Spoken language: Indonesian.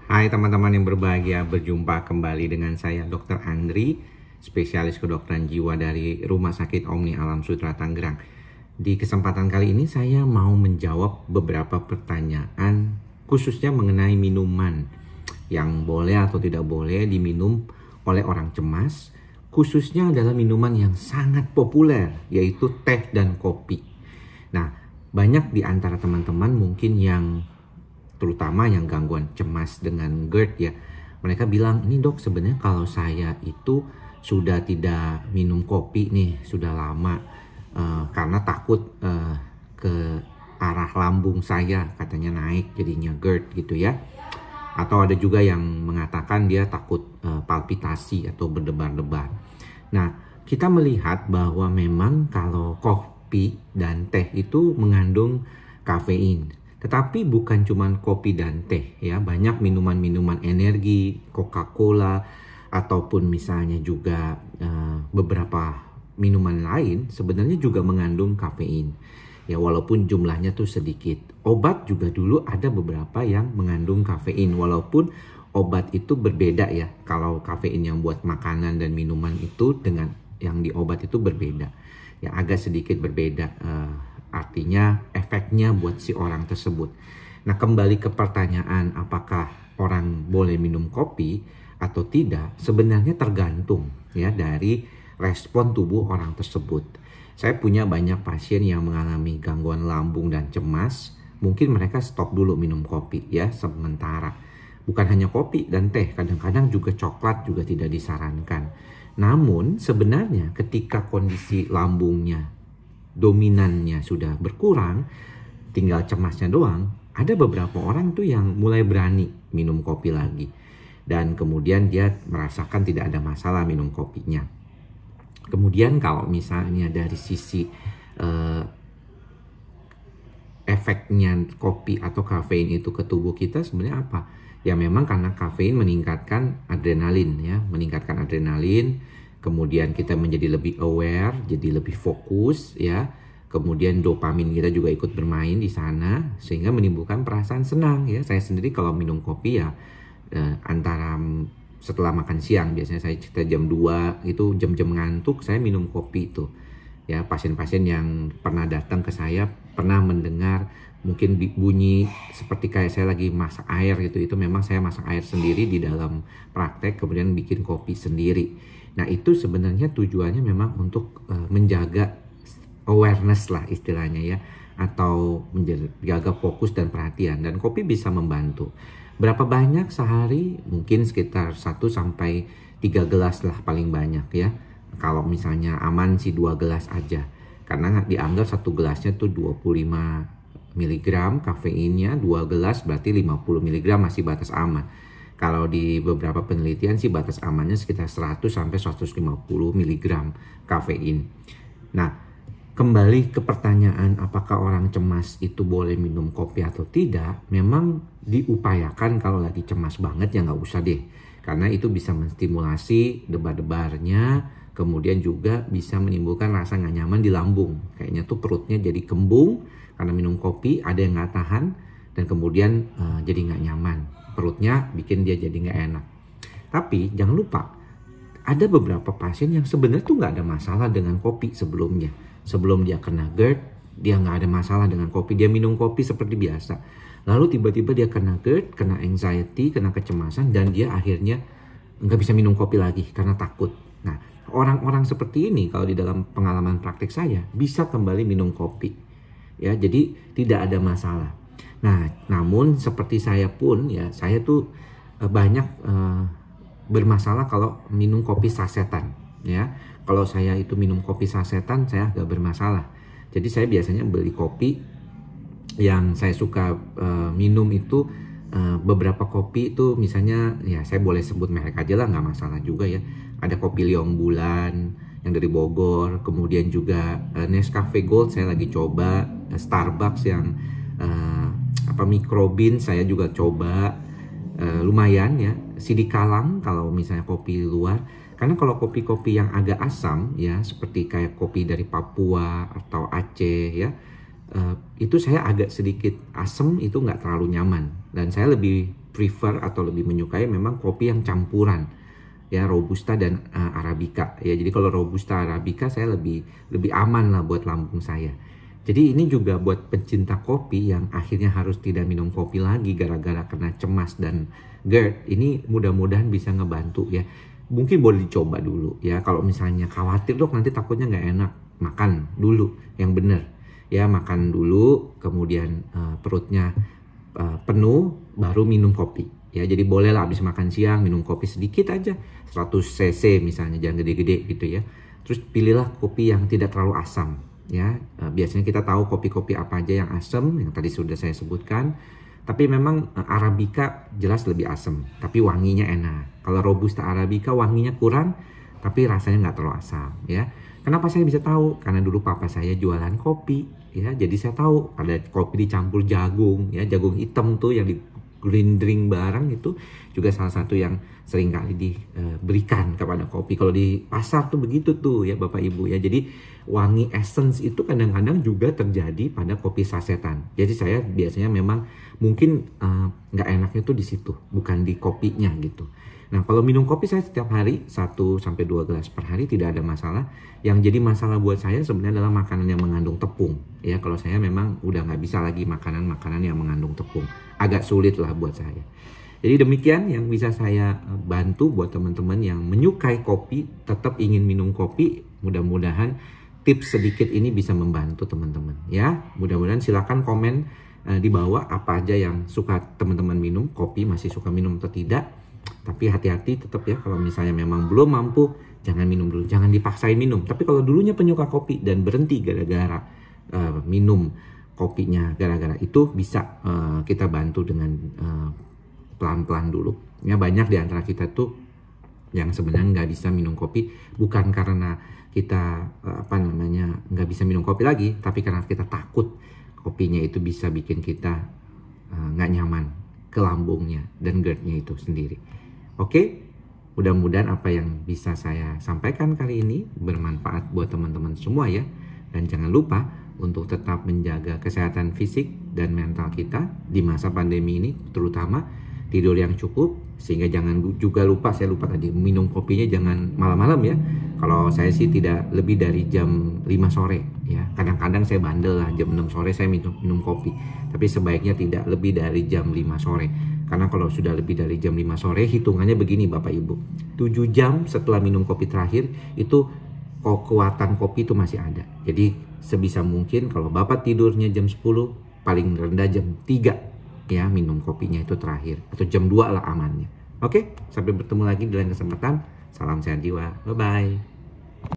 Hai teman-teman yang berbahagia, berjumpa kembali dengan saya Dr. Andri, spesialis kedokteran jiwa dari Rumah Sakit Omni Alam Sutera Tangerang. Di kesempatan kali ini saya mau menjawab beberapa pertanyaan khususnya mengenai minuman yang boleh atau tidak boleh diminum oleh orang cemas, khususnya adalah minuman yang sangat populer yaitu teh dan kopi. Nah, banyak di antara teman-teman mungkin yang terutama yang gangguan cemas dengan GERD ya, mereka bilang, ini dok sebenarnya kalau saya itu sudah tidak minum kopi nih, sudah lama karena takut ke arah lambung saya katanya naik jadinya GERD gitu ya. Atau ada juga yang mengatakan dia takut palpitasi atau berdebar-debar. Nah, kita melihat bahwa memang kalau kopi dan teh itu mengandung kafein. Tetapi bukan cuma kopi dan teh ya, banyak minuman-minuman energi, Coca-Cola ataupun misalnya juga beberapa minuman lain sebenarnya juga mengandung kafein. Ya walaupun jumlahnya tuh sedikit. Obat juga dulu ada beberapa yang mengandung kafein walaupun obat itu berbeda ya. Kalau kafein yang buat makanan dan minuman itu dengan yang di obat itu berbeda. Ya agak sedikit berbeda. Artinya efeknya buat si orang tersebut. Nah kembali ke pertanyaan apakah orang boleh minum kopi atau tidak, sebenarnya tergantung ya dari respon tubuh orang tersebut. Saya punya banyak pasien yang mengalami gangguan lambung dan cemas, mungkin mereka stop dulu minum kopi ya sementara. Bukan hanya kopi dan teh, kadang-kadang juga coklat juga tidak disarankan. Namun sebenarnya ketika kondisi lambungnya dominannya sudah berkurang, tinggal cemasnya doang, ada beberapa orang tuh yang mulai berani minum kopi lagi. Dan kemudian dia merasakan tidak ada masalah minum kopinya. Kemudian kalau misalnya dari sisi efeknya kopi atau kafein itu ke tubuh kita sebenarnya apa? Ya memang karena kafein meningkatkan adrenalin ya, meningkatkan adrenalin. Kemudian kita menjadi lebih aware, jadi lebih fokus ya. Kemudian dopamin kita juga ikut bermain di sana sehingga menimbulkan perasaan senang ya. Saya sendiri kalau minum kopi ya antara setelah makan siang, biasanya saya cerita jam 2 itu jam-jam ngantuk saya minum kopi itu. Ya, pasien-pasien yang pernah datang ke saya pernah mendengar mungkin bunyi seperti kayak saya lagi masak air gitu. Itu memang saya masak air sendiri di dalam praktek kemudian bikin kopi sendiri. Nah itu sebenarnya tujuannya memang untuk menjaga awareness lah istilahnya ya, atau menjaga fokus dan perhatian, dan kopi bisa membantu. Berapa banyak sehari? Mungkin sekitar 1-3 gelas lah paling banyak ya. Kalau misalnya aman sih 2 gelas aja, karena dianggap 1 gelasnya tuh 25 mg kafeinnya, 2 gelas berarti 50 mg masih batas aman. Kalau di beberapa penelitian sih batas amannya sekitar 100-150 mg kafein. Nah, kembali ke pertanyaan apakah orang cemas itu boleh minum kopi atau tidak, memang diupayakan kalau lagi cemas banget ya nggak usah deh. Karena itu bisa menstimulasi debar-debarnya, kemudian juga bisa menimbulkan rasa nggak nyaman di lambung. Kayaknya tuh perutnya jadi kembung karena minum kopi, ada yang nggak tahan, dan kemudian jadi nggak nyaman. Perutnya bikin dia jadi nggak enak. Tapi jangan lupa, ada beberapa pasien yang sebenarnya tuh nggak ada masalah dengan kopi sebelumnya. Sebelum dia kena GERD, dia nggak ada masalah dengan kopi. Dia minum kopi seperti biasa. Lalu tiba-tiba dia kena GERD, kena anxiety, kena kecemasan, dan dia akhirnya nggak bisa minum kopi lagi karena takut. Nah, orang-orang seperti ini kalau di dalam pengalaman praktik saya bisa kembali minum kopi. Ya, jadi tidak ada masalah. Nah, namun seperti saya pun ya, saya tuh banyak bermasalah kalau minum kopi sasetan ya. Kalau saya itu minum kopi sasetan saya agak bermasalah. Jadi saya biasanya beli kopi yang saya suka minum itu beberapa kopi itu misalnya ya saya boleh sebut merek aja lah, nggak masalah juga ya. Ada kopi Liong Bulan yang dari Bogor, kemudian juga Nescafe Gold saya lagi coba, Starbucks yang Microbin saya juga coba, lumayan ya. Sidikalang kalau misalnya kopi luar, karena kalau kopi-kopi yang agak asam ya seperti kayak kopi dari Papua atau Aceh ya, itu saya agak sedikit asam, itu nggak terlalu nyaman dan saya lebih prefer atau lebih menyukai memang kopi yang campuran, ya, Robusta dan Arabica. Ya, jadi kalau Robusta Arabica saya lebih aman lah buat lambung saya. Jadi ini juga buat pencinta kopi yang akhirnya harus tidak minum kopi lagi gara-gara kena cemas dan GERD. Ini mudah-mudahan bisa ngebantu ya. Mungkin boleh dicoba dulu ya. Kalau misalnya khawatir dok nanti takutnya nggak enak, makan dulu yang benar. Ya, makan dulu, kemudian perutnya penuh, baru minum kopi. Ya, jadi bolehlah habis makan siang minum kopi sedikit aja, 100 cc misalnya, jangan gede-gede gitu ya. Terus pilihlah kopi yang tidak terlalu asam. Ya, biasanya kita tahu kopi-kopi apa aja yang asam, yang tadi sudah saya sebutkan. Tapi memang Arabica jelas lebih asam, tapi wanginya enak. Kalau Robusta Arabica wanginya kurang, tapi rasanya nggak terlalu asam. Ya, kenapa saya bisa tahu? Karena dulu papa saya jualan kopi. Ya, jadi saya tahu ada kopi dicampur jagung. Ya, jagung hitam tuh yang di grinding barang itu juga salah satu yang sering kali diberikan kepada kopi. Kalau di pasar tuh begitu tuh ya Bapak Ibu ya. Jadi wangi essence itu kadang-kadang juga terjadi pada kopi sasetan. Jadi saya biasanya memang mungkin nggak enaknya tuh di situ, bukan di kopinya gitu. Nah, kalau minum kopi saya setiap hari 1-2 gelas per hari tidak ada masalah. Yang jadi masalah buat saya sebenarnya adalah makanan yang mengandung tepung. Ya, kalau saya memang udah nggak bisa lagi makanan-makanan yang mengandung tepung. Agak sulit lah buat saya. Jadi demikian yang bisa saya bantu buat teman-teman yang menyukai kopi, tetap ingin minum kopi. Mudah-mudahan tips sedikit ini bisa membantu teman-teman. Ya, mudah-mudahan silakan komen di bawah apa aja yang suka teman-teman minum, kopi masih suka minum atau tidak. Tapi hati-hati tetap ya, kalau misalnya memang belum mampu, jangan minum dulu, jangan dipaksain minum. Tapi kalau dulunya penyuka kopi dan berhenti gara-gara minum kopinya gara-gara itu, bisa kita bantu dengan pelan-pelan dulu. Ya, banyak di antara kita tuh yang sebenarnya nggak bisa minum kopi bukan karena kita nggak bisa minum kopi lagi, tapi karena kita takut kopinya itu bisa bikin kita nggak nyaman ke lambungnya dan GERD-nya itu sendiri. Oke, mudah-mudahan apa yang bisa saya sampaikan kali ini bermanfaat buat teman-teman semua ya. Dan jangan lupa untuk tetap menjaga kesehatan fisik dan mental kita di masa pandemi ini, terutama tidur yang cukup, sehingga jangan juga lupa, saya lupa tadi, minum kopinya jangan malam-malam ya. Kalau saya sih tidak lebih dari jam 5 sore ya. Kadang-kadang saya bandel lah, jam 6 sore saya minum kopi. Tapi sebaiknya tidak lebih dari jam 5 sore. Karena kalau sudah lebih dari jam 5 sore, hitungannya begini Bapak Ibu. 7 jam setelah minum kopi terakhir, itu kekuatan kopi itu masih ada. Jadi sebisa mungkin kalau Bapak tidurnya jam 10, paling rendah jam 3 ya minum kopinya itu terakhir. Atau jam 2 lah amannya. Oke, sampai bertemu lagi di lain kesempatan. Salam sehat jiwa. Bye-bye.